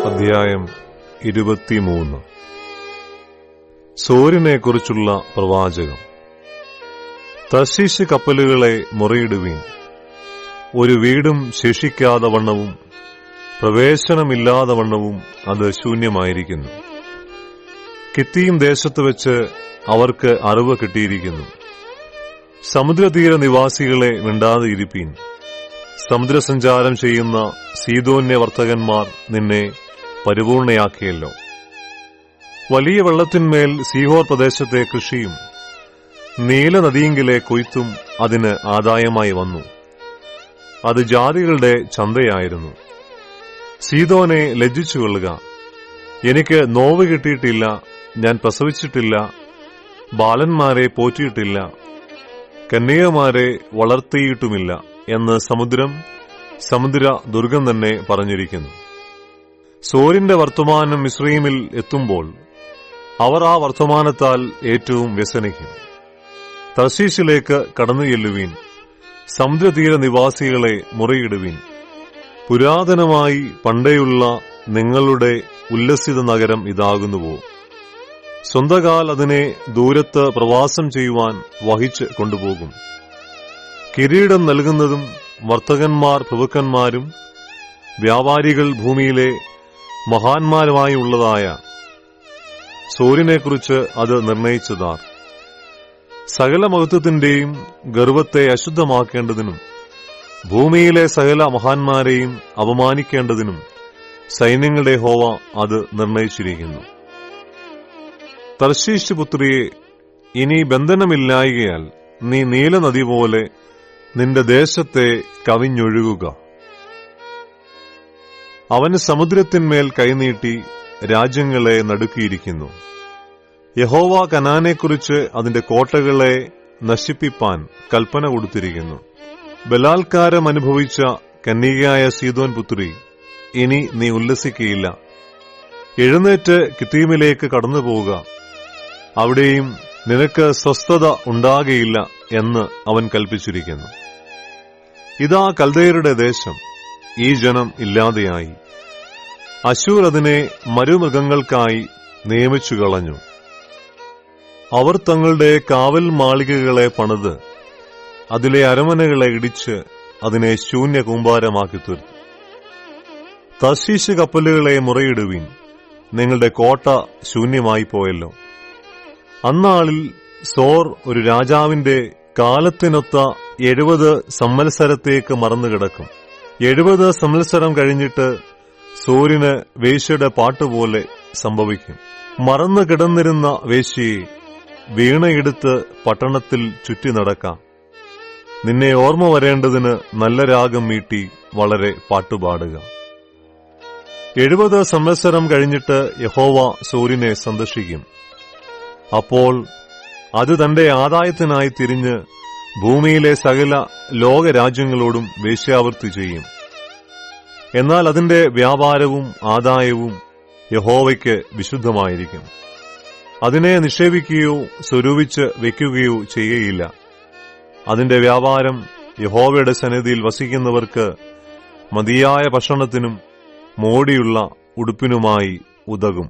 അധ്യായം 23. സോരിനെക്കുറിച്ചുള്ള പ്രവാചകം. തർശീശ് കപ്പലുകളെ മുറയിടുവീൻ, ഒരു വീടും ശേഷിക്കാതെ വണ്ണവും പ്രവേശനമില്ലാതെ വണ്ണവും അത് ശൂന്യമായിരിക്കുന്നു. കിത്തീം ദേശത്ത് വെച്ച് അവർക്ക് അറിവ് കിട്ടിയിരിക്കുന്നു. സമുദ്രതീര നിവാസികളെ മിണ്ടാതെ ഇരിപ്പീൻ. സമുദ്രസഞ്ചാരം ചെയ്യുന്ന സീദോന്യ വർത്തകന്മാർ നിന്നെ പരിപൂർണയാക്കിയല്ലോ. വലിയ വെള്ളത്തിന്മേൽ സീഹോർ പ്രദേശത്തെ കൃഷിയും നീലനദിയിങ്കിലെ കൊയ്ത്തും അതിന് ആദായമായി വന്നു. അത് ജാതികളുടെ ചന്തയായിരുന്നു. സീദോനെ ലജ്ജിച്ചുകൊള്ളുക, എനിക്ക് നോവ് കിട്ടിയിട്ടില്ല, ഞാൻ പ്രസവിച്ചിട്ടില്ല, ബാലന്മാരെ പോറ്റിയിട്ടില്ല, കന്യകമാരെ വളർത്തിയിട്ടുമില്ല എന്ന് സമുദ്ര ദുർഗം തന്നെ പറഞ്ഞിരിക്കുന്നു. സോരിന്റെ വർത്തമാനം മിസ്രയീമിൽ എത്തുമ്പോൾ അവർ ആ വർത്തമാനത്താൽ ഏറ്റവും വ്യസനിക്കും. തർശീശിലേക്ക് കടന്നു ചെല്ലുവീൻ, സമുദ്രതീര നിവാസികളെ മുറയിടുവീൻ. പുരാതനമായി പണ്ടേയുള്ള നിങ്ങളുടെ ഉല്ലസിത നഗരം ഇതാകുന്നുവോ? സ്വന്തകാൽ അതിനെ ദൂരത്ത് പ്രവാസം ചെയ്യുവാൻ വഹിച്ച് കൊണ്ടുപോകും. കിരീടം നൽകുന്നതും വർത്തകന്മാർ പ്രഭുക്കന്മാരും വ്യാപാരികൾ ഭൂമിയിലെ മഹാന്മാരുമായുള്ളതായ സോരിനെക്കുറിച്ച് അത് നിർണയിച്ചതാർ. സകല മഹത്വത്തിന്റെയും ഗർവത്തെ അശുദ്ധമാക്കേണ്ടതിനും ഭൂമിയിലെ സകല മഹാന്മാരെയും അപമാനിക്കേണ്ടതിനും സൈന്യങ്ങളുടെ യഹോവ അത് നിർണയിച്ചിരിക്കുന്നു. തർശീശ് പുത്രിയെ, ഇനി ബന്ധനമില്ലായകയാൽ നീ നീലനദി പോലെ നിന്റെ ദേശത്തെ കവിഞ്ഞൊഴുകുക. അവന് സമുദ്രത്തിന്മേൽ കൈനീട്ടി രാജ്യങ്ങളെ നടുക്കിയിരിക്കുന്നു. യഹോവ കനാനെക്കുറിച്ച് അതിന്റെ കോട്ടകളെ നശിപ്പിപ്പാൻ കൽപ്പന കൊടുത്തിരിക്കുന്നു. ബലാത്കാരം അനുഭവിച്ച കന്യകയായ സീദോൻ പുത്രി, ഇനി നീ ഉല്ലസിക്കയില്ല. എഴുന്നേറ്റ് കിത്തീമിലേക്ക് കടന്നുപോവുക, അവിടെയും നിനക്ക് സ്വസ്ഥത ഉണ്ടാകയില്ല എന്ന് അവൻ കൽപ്പിച്ചിരിക്കുന്നു. ഇതാ കൽദയരുടെ ദേശം, ഈ ജനം ഇല്ലാതെയായി. അശൂർ അതിനെ മരുമൃഗങ്ങൾക്കായി നിയമിച്ചു കളഞ്ഞു. അവർ തങ്ങളുടെ കാവൽ മാളികകളെ പണിത് അതിലെ അരമനകളെ ഇടിച്ച് അതിനെ ശൂന്യ കൂമ്പാരമാക്കി തീർത്തു. തർശീശ് കപ്പലുകളെ മുറയിടുവീൻ, നിങ്ങളുടെ കോട്ട ശൂന്യമായി പോയല്ലോ. അന്നാളിൽ സോർ ഒരു രാജാവിന്റെ കാലത്തിനൊത്ത 70 സംവത്സരത്തേക്ക് മറന്നുകിടക്കും. 70 സംവത്സരം കഴിഞ്ഞിട്ട് സോരിന് വേശ്യയുടെ പാട്ടുപോലെ സംഭവിക്കും. മറന്നു കിടന്നിരുന്ന വേശ്യയെ വീണയെടുത്ത് പട്ടണത്തിൽ ചുറ്റി നടക്കാം. നിന്നെ ഓർമ്മ വരേണ്ടതിന് നല്ല രാഗം മീട്ടി വളരെ പാട്ടുപാടുക. 70 സംവത്സരം കഴിഞ്ഞിട്ട് യഹോവ സോരിനെ സന്ദർശിക്കും. അപ്പോൾ അത് തന്റെ ആദായത്തിനായി തിരിഞ്ഞ് ഭൂമിയിലെ സകല ലോകരാജ്യങ്ങളോടും വേശ്യാവൃത്തി ചെയ്യും. എന്നാൽ അതിന്റെ വ്യാപാരവും ആദായവും യഹോവയ്ക്ക് വിശുദ്ധമായിരിക്കും. അതിനെ നിക്ഷേപിക്കുകയോ സ്വരൂപിച്ച് വയ്ക്കുകയോ ചെയ്യുകയില്ല. അതിന്റെ വ്യാപാരം യഹോവയുടെ സന്നിധിയിൽ വസിക്കുന്നവർക്ക് മതിയായ ഭക്ഷണത്തിനും മോടിയുള്ള ഉടുപ്പിനുമായി ഉതകും.